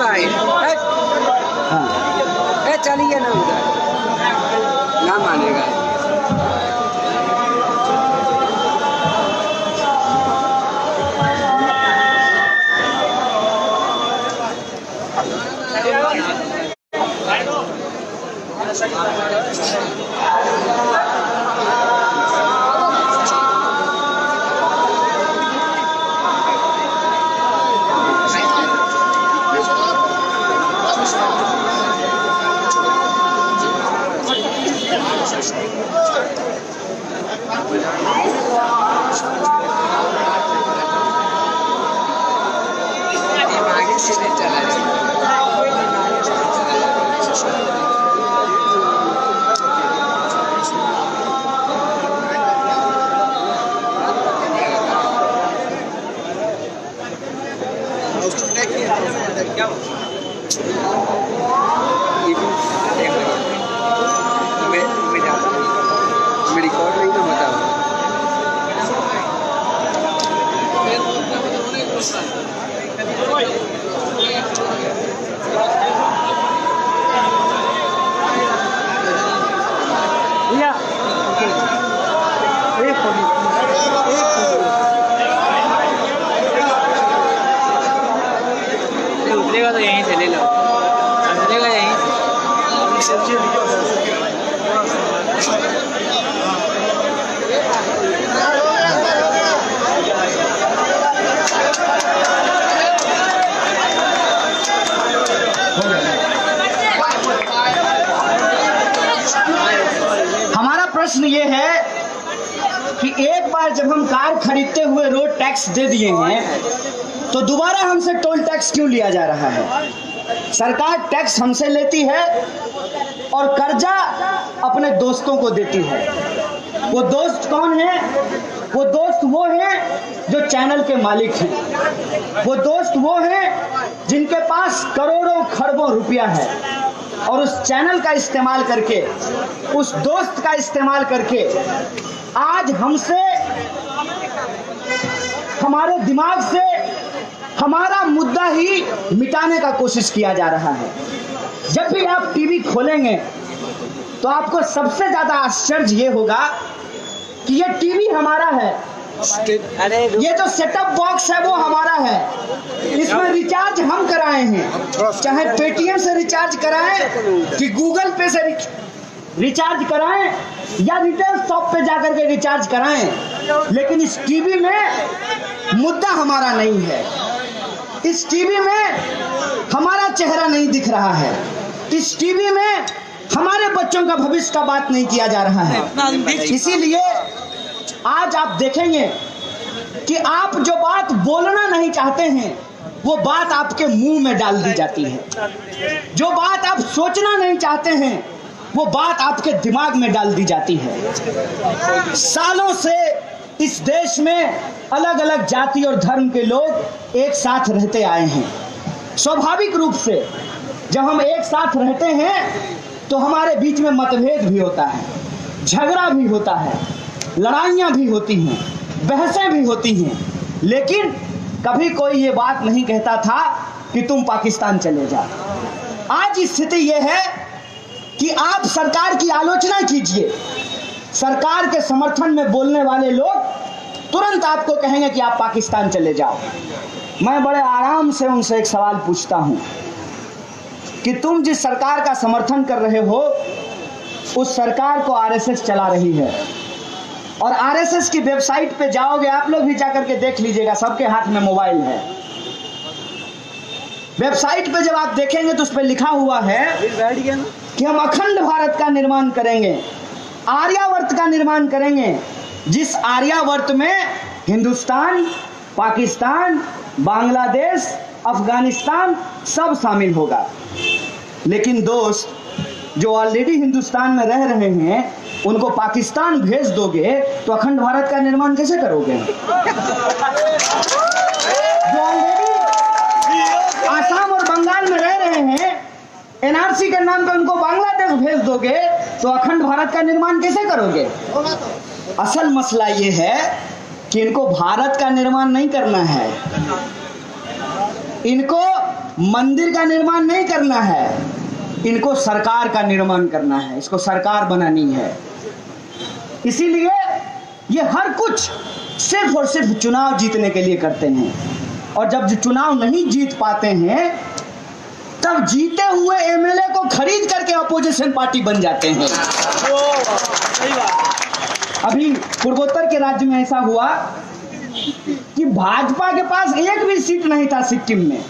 भाई
हाँ
चलिए ना उधर ना मानेगा। आगे से नहीं चला रिकॉर्ड नहीं तो बताओ।
भैया एक फोटो उतरेगा तो यहीं से ले लो, उतरेगा यहीं से।
हमारा प्रश्न ये है कि एक बार जब हम कार खरीदते हुए रोड टैक्स दे दिए हैं तो दोबारा हमसे टोल टैक्स क्यों लिया जा रहा है? सरकार टैक्स हमसे लेती है और कर्जा अपने दोस्तों को देती है। वो दोस्त कौन है? वो दोस्त वो हैं जो चैनल के मालिक हैं। वो दोस्त वो हैं जिनके पास करोड़ों खरबों रुपया है और उस चैनल का इस्तेमाल करके, उस दोस्त का इस्तेमाल करके आज हमसे, हमारे दिमाग से हमारा मुद्दा ही मिटाने का कोशिश किया जा रहा है। जब भी आप टीवी खोलेंगे तो आपको सबसे ज्यादा आश्चर्य ये होगा कि ये टीवी हमारा है, ये जो सेटअप बॉक्स है वो हमारा है, इसमें रिचार्ज हम कराए हैं, चाहे पेटीएम से रिचार्ज कराएं कि गूगल पे से रिचार्ज कराएं या रिटेल शॉप पे जाकर के रिचार्ज कराएं, लेकिन इस टीवी में मुद्दा हमारा नहीं है। इस टीवी में हमारा चेहरा नहीं दिख रहा है। इस टीवी में हमारे बच्चों का भविष्य का बात नहीं किया जा रहा है। इसीलिए आज आप देखेंगे कि आप जो बात बोलना नहीं चाहते हैं वो बात आपके मुंह में डाल दी जाती है। जो बात आप सोचना नहीं चाहते हैं वो बात आपके दिमाग में डाल दी जाती है। सालों से इस देश में अलग अलग जाति और धर्म के लोग एक साथ रहते आए हैं। स्वाभाविक रूप से जब हम एक साथ रहते हैं तो हमारे बीच में मतभेद भी होता है, झगड़ा भी होता है, लड़ाइयाँ भी होती हैं, बहसें भी होती हैं, लेकिन कभी कोई ये बात नहीं कहता था कि तुम पाकिस्तान चले जाओ। आज स्थिति ये है कि आप सरकार की आलोचना कीजिए, सरकार के समर्थन में बोलने वाले लोग तुरंत आपको कहेंगे कि आप पाकिस्तान चले जाओ। मैं बड़े आराम से उनसे एक सवाल पूछता हूं कि तुम जिस सरकार का समर्थन कर रहे हो उस सरकार को आरएसएस चला रही है, और आरएसएस की वेबसाइट पे जाओगे, आप लोग भी जाकर के देख लीजिएगा, सबके हाथ में मोबाइल है। वेबसाइट पे जब आप देखेंगे तो उस पर लिखा हुआ है कि हम अखंड भारत का निर्माण करेंगे, आर्यावर्त का निर्माण करेंगे, जिस आर्यावर्त में हिंदुस्तान, पाकिस्तान, बांग्लादेश, अफगानिस्तान सब शामिल होगा। लेकिन दोस्त, जो ऑलरेडी हिंदुस्तान में रह रहे हैं उनको पाकिस्तान भेज दोगे तो अखंड भारत का निर्माण कैसे करोगे? जो ऑलरेडी आसाम और बंगाल में रह रहे हैं, एनआरसी के नाम पे उनको बांग्लादेश भेज दोगे तो अखंड भारत का निर्माण कैसे करोगे? असल मसला ये है कि इनको भारत का निर्माण नहीं करना है, इनको मंदिर का निर्माण नहीं करना है, इनको सरकार का निर्माण करना है, इसको सरकार बनानी है। इसीलिए ये हर कुछ सिर्फ और सिर्फ चुनाव जीतने के लिए करते हैं। और जब जो चुनाव नहीं जीत पाते हैं तब जीते हुए एमएलए को खरीद करके अपोजिशन पार्टी बन जाते हैं। अभी पूर्वोत्तर के राज्य में ऐसा हुआ कि भाजपा के पास एक भी सीट नहीं था सिक्किम में,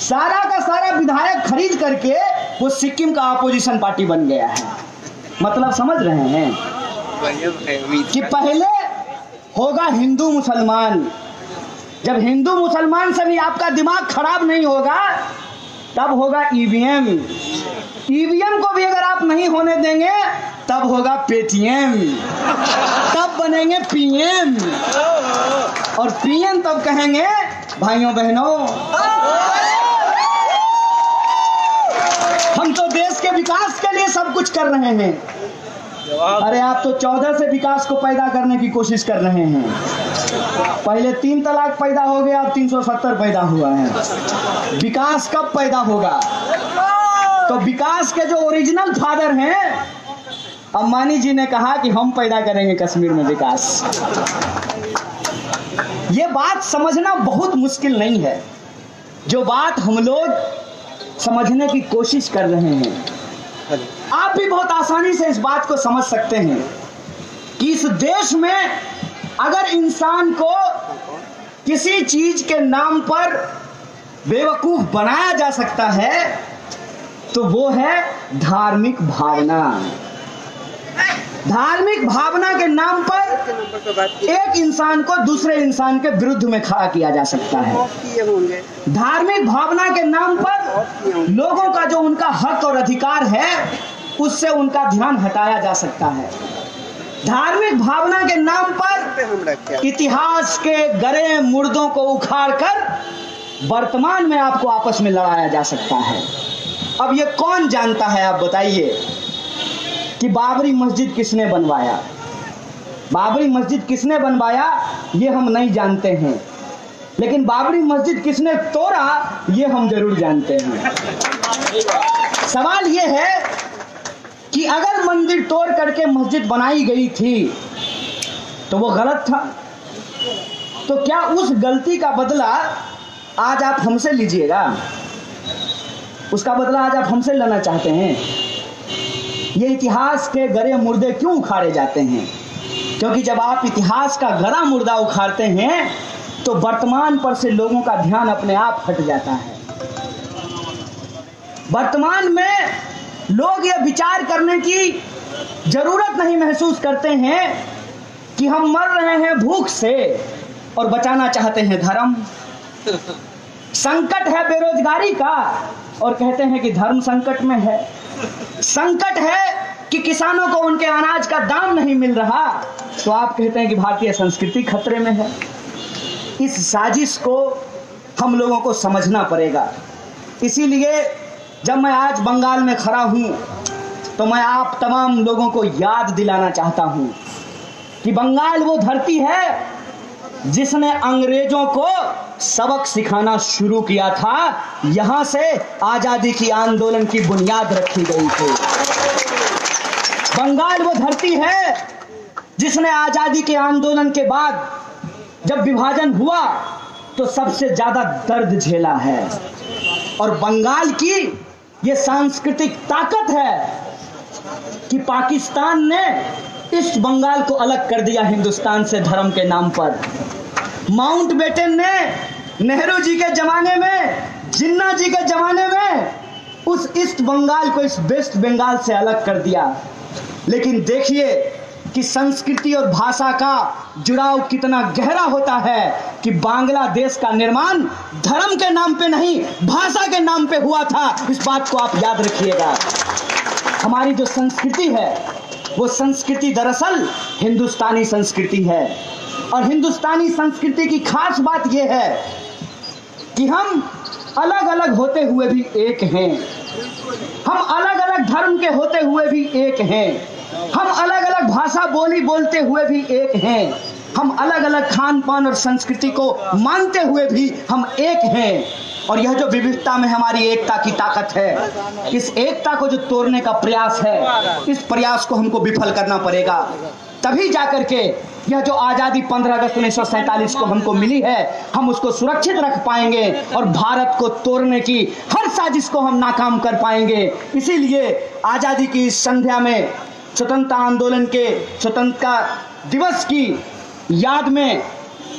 सारा का सारा विधायक खरीद करके वो सिक्किम का अपोजिशन पार्टी बन गया है। मतलब समझ रहे हैं कि पहले होगा हिंदू मुसलमान, जब हिंदू मुसलमान से भी आपका दिमाग खराब नहीं होगा तब होगा ईवीएम, ईवीएम को भी अगर आप नहीं होने देंगे तब होगा पेटीएम, तब बनेंगे पीएम, और पीएम तब कहेंगे भाइयों बहनों हम तो देश के विकास के लिए सब कुछ कर रहे हैं। अरे आप तो 14 से विकास को पैदा करने की कोशिश कर रहे हैं। पहले 3 तलाक पैदा हो गया, अब 370 पैदा हुआ है। विकास कब पैदा होगा? तो विकास के जो ओरिजिनल फादर हैं अंबानी जी ने कहा कि हम पैदा करेंगे कश्मीर में विकास। ये बात समझना बहुत मुश्किल नहीं है, जो बात हम लोग समझने की कोशिश कर रहे हैं। आप भी बहुत आसानी से इस बात को समझ सकते हैं कि इस देश में अगर इंसान को किसी चीज के नाम पर बेवकूफ बनाया जा सकता है तो वो है धार्मिक भावना। धार्मिक भावना के नाम पर एक इंसान को दूसरे इंसान के विरुद्ध में खड़ा किया जा सकता है। धार्मिक भावना के नाम पर लोगों का जो उनका हक और अधिकार है उससे उनका ध्यान हटाया जा सकता है। धार्मिक भावना के नाम पर इतिहास के गरे मुर्दों को उखाड़कर वर्तमान में आपको आपस में लड़ाया जा सकता है। अब ये कौन जानता है, आप बताइए कि बाबरी मस्जिद किसने बनवाया? बाबरी मस्जिद किसने बनवाया ये हम नहीं जानते हैं, लेकिन बाबरी मस्जिद किसने तोड़ा ये हम जरूर जानते हैं। सवाल ये है कि अगर मंदिर तोड़ करके मस्जिद बनाई गई थी तो वो गलत था, तो क्या उस गलती का बदला आज आप हमसे लीजिएगा? उसका बदला आज आप हमसे लेना चाहते हैं? ये इतिहास के गरे मुर्दे क्यों उखाड़े जाते हैं? क्योंकि जब आप इतिहास का गरा मुर्दा उखाड़ते हैं तो वर्तमान पर से लोगों का ध्यान अपने आप हट जाता है। वर्तमान में लोग ये विचार करने की जरूरत नहीं महसूस करते हैं कि हम मर रहे हैं भूख से और बचाना चाहते हैं धर्म। संकट है बेरोजगारी का और कहते हैं कि धर्म संकट में है। संकट है कि किसानों को उनके अनाज का दाम नहीं मिल रहा तो आप कहते हैं कि भारतीय संस्कृति खतरे में है। इस साजिश को हम लोगों को समझना पड़ेगा। इसीलिए जब मैं आज बंगाल में खड़ा हूं तो मैं आप तमाम लोगों को याद दिलाना चाहता हूं कि बंगाल वो धरती है जिसने अंग्रेजों को सबक सिखाना शुरू किया था। यहां से आजादी की आंदोलन की बुनियाद रखी गई थी। बंगाल वो धरती है जिसने आजादी के आंदोलन के बाद जब विभाजन हुआ तो सबसे ज्यादा दर्द झेला है। और बंगाल की ये सांस्कृतिक ताकत है कि पाकिस्तान ने ईस्ट बंगाल को अलग कर दिया हिंदुस्तान से धर्म के नाम पर। माउंटबेटन ने नेहरू जी के जमाने में, जिन्ना जी के जमाने में उस ईस्ट बंगाल को इस वेस्ट बंगाल से अलग कर दिया। लेकिन देखिए कि संस्कृति और भाषा का जुड़ाव कितना गहरा होता है कि बांग्लादेश का निर्माण धर्म के नाम पे नहीं भाषा के नाम पे हुआ था। इस बात को आप याद रखिएगा। हमारी जो संस्कृति है वो संस्कृति दरअसल हिंदुस्तानी संस्कृति है। और हिंदुस्तानी संस्कृति की खास बात यह है कि हम अलग अलग होते हुए भी एक हैं। हम अलग अलग धर्म के होते हुए भी एक हैं। हम अलग अलग भाषा बोली बोलते हुए भी एक हैं। हम अलग अलग खान पान और संस्कृति को मानते हुए भी हम एक हैं। और यह जो विविधता में हमारी एकता की ताकत है, इस एकता को जो तोड़ने का प्रयास है, इस प्रयास को हमको विफल करना पड़ेगा। तभी जाकर के यह जो आज़ादी 15 अगस्त 1947 को हमको मिली है, हम उसको सुरक्षित रख पाएंगे और भारत को तोड़ने की हर साजिश को हम नाकाम कर पाएंगे। इसीलिए आज़ादी की इस संध्या में स्वतंत्रता आंदोलन के स्वतंत्रता दिवस की याद में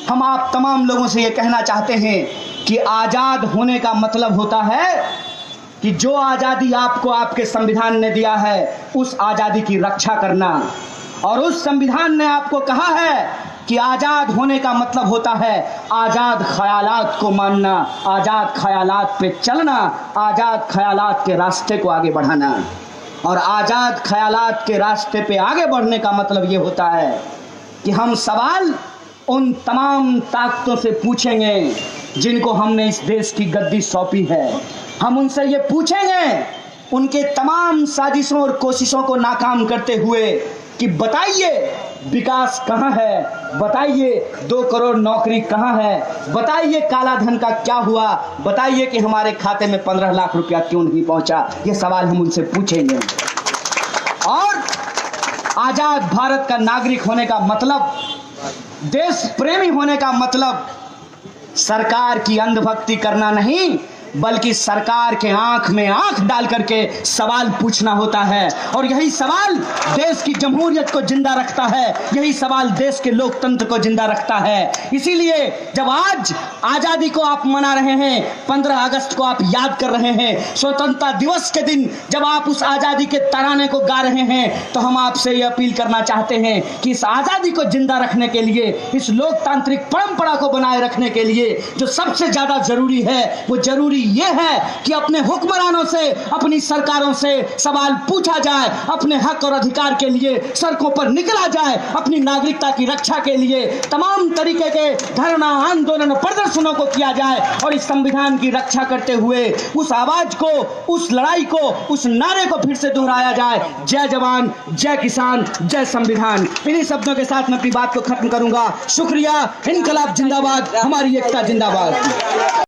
हम आप तमाम लोगों से ये कहना चाहते हैं कि आज़ाद होने का मतलब होता है कि जो आज़ादी आपको आपके संविधान ने दिया है, उस आज़ादी की रक्षा करना। और उस संविधान ने आपको कहा है कि आज़ाद होने का मतलब होता है आज़ाद ख्यालात को मानना, आज़ाद ख्यालात पे चलना, आज़ाद ख्यालात के रास्ते को आगे बढ़ाना। और आज़ाद ख्यालात के रास्ते पे आगे बढ़ने का मतलब ये होता है कि हम सवाल उन तमाम ताकतों से पूछेंगे जिनको हमने इस देश की गद्दी सौंपी है। हम उनसे ये पूछेंगे उनके तमाम साजिशों और कोशिशों को नाकाम करते हुए कि बताइए विकास कहाँ है, बताइए 2 करोड़ नौकरी कहाँ है, बताइए काला धन का क्या हुआ, बताइए कि हमारे खाते में 15 लाख रुपया क्यों नहीं पहुंचा। ये सवाल हम उनसे पूछेंगे। और आज़ाद भारत का नागरिक होने का मतलब, देश प्रेमी होने का मतलब सरकार की अंधभक्ति करना नहीं, बल्कि सरकार के आंख में आंख डाल करके सवाल पूछना होता है। और यही सवाल देश की जमहूरियत को जिंदा रखता है, यही सवाल देश के लोकतंत्र को जिंदा रखता है। इसीलिए जब आज आज़ादी को आप मना रहे हैं, 15 अगस्त को आप याद कर रहे हैं, स्वतंत्रता दिवस के दिन जब आप उस आज़ादी के तराने को गा रहे हैं, तो हम आपसे ये अपील करना चाहते हैं कि इस आज़ादी को जिंदा रखने के लिए, इस लोकतांत्रिक परंपरा को बनाए रखने के लिए जो सबसे ज़्यादा ज़रूरी है, वो ज़रूरी ये है कि अपने हुक्मरानों से, अपनी सरकारों से सवाल पूछा जाए, अपने हक और अधिकार के लिए सड़कों पर निकला जाए, अपनी नागरिकता की रक्षा के लिए तमाम तरीके के धरना, आंदोलन, प्रदर्शनों को किया जाए और इस संविधान की रक्षा करते हुए उस आवाज को, उस लड़ाई को, उस नारे को फिर से दोहराया जाए, जय जवान, जय किसान, जय संविधान। इन्हीं शब्दों के साथ मैं अपनी बात को खत्म करूंगा। शुक्रिया। इनकलाब जिंदाबाद, हमारी एकता जिंदाबाद।